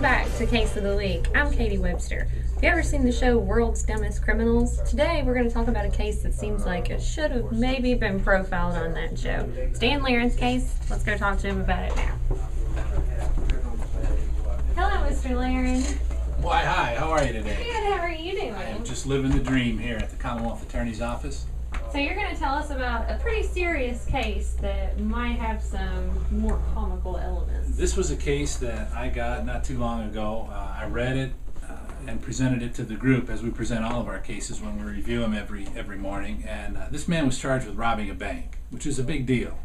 back to Case of the Week. I'm Katie Webster. Have you ever seen the show World's Dumbest Criminals? Today we're going to talk about a case that seems like it should have maybe been profiled on that show. Dan Laren's case. Let's go talk to him about it now. Hello, Mr. Laren. Why, hi, how are you today? Good, how are you doing? I am just living the dream here at the Commonwealth Attorney's Office. So you're going to tell us about a pretty serious case that might have some more comical elements. This was a case that I got not too long ago. I read it and presented it to the group as we present all of our cases when we review them every morning. And this man was charged with robbing a bank, which is a big deal.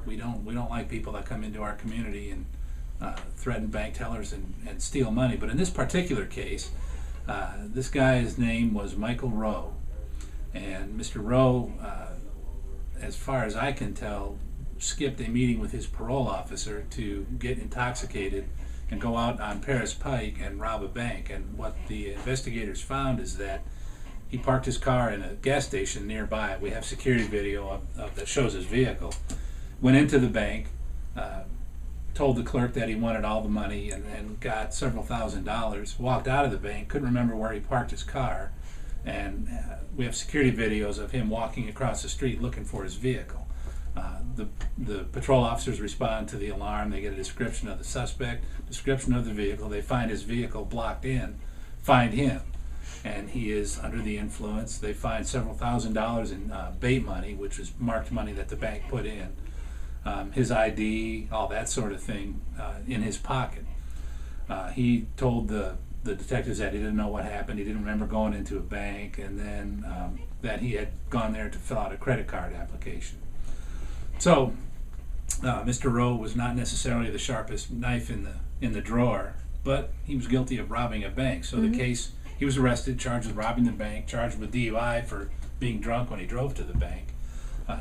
We don't like people that come into our community and threaten bank tellers and steal money. But in this particular case, this guy's name was Michael Rowe. And Mr. Rowe, as far as I can tell, skipped a meeting with his parole officer to get intoxicated and go out on Paris Pike and rob a bank. And what the investigators found is that he parked his car in a gas station nearby. We have security video that shows his vehicle. Went into the bank, told the clerk that he wanted all the money and got several $1,000s, walked out of the bank, couldn't remember where he parked his car, and we have security videos of him walking across the street looking for his vehicle. The patrol officers respond to the alarm. They get a description of the suspect, description of the vehicle. They find his vehicle blocked in, find him, and he is under the influence. They find several $1,000s in bait money, which was marked money that the bank put in, his ID, all that sort of thing in his pocket. He told the detectives that he didn't know what happened. He didn't remember going into a bank, and then that he had gone there to fill out a credit card application. So Mr. Rowe was not necessarily the sharpest knife in the drawer, but he was guilty of robbing a bank. So the case, he was arrested, charged with robbing the bank, charged with DUI for being drunk when he drove to the bank.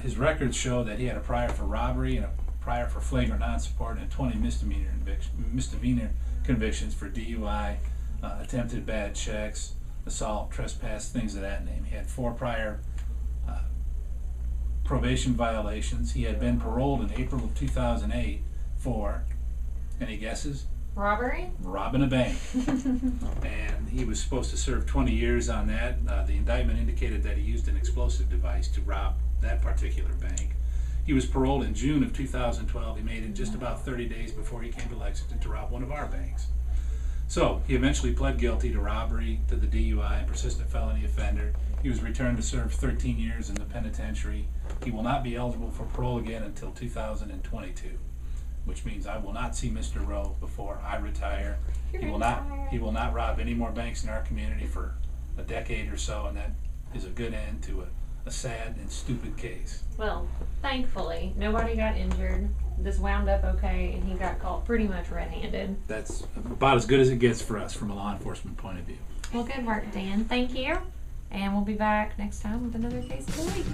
His records show that he had a prior for robbery and a prior for flagrant non-support and 20 misdemeanor convictions for DUI, attempted bad checks, assault, trespass, things of that name. He had 4 prior probation violations. He had been paroled in April of 2008 for, any guesses? Robbery? Robbing a bank. And he was supposed to serve 20 years on that. The indictment indicated that he used an explosive device to rob that particular bank. He was paroled in June of 2012. He made it just about 30 days before he came to Lexington to rob one of our banks. So he eventually pled guilty to robbery, to the DUI, and persistent felony offender. He was returned to serve 13 years in the penitentiary. He will not be eligible for parole again until 2022, which means I will not see Mr. Rowe before I retire. He will not rob any more banks in our community for a decade or so, and that is a good end to a sad and stupid case. Well, thankfully, nobody got injured. This wound up okay, and he got caught pretty much red-handed. That's about as good as it gets for us from a law enforcement point of view. Well, good work, Dan. Thank you. And we'll be back next time with another case of the week.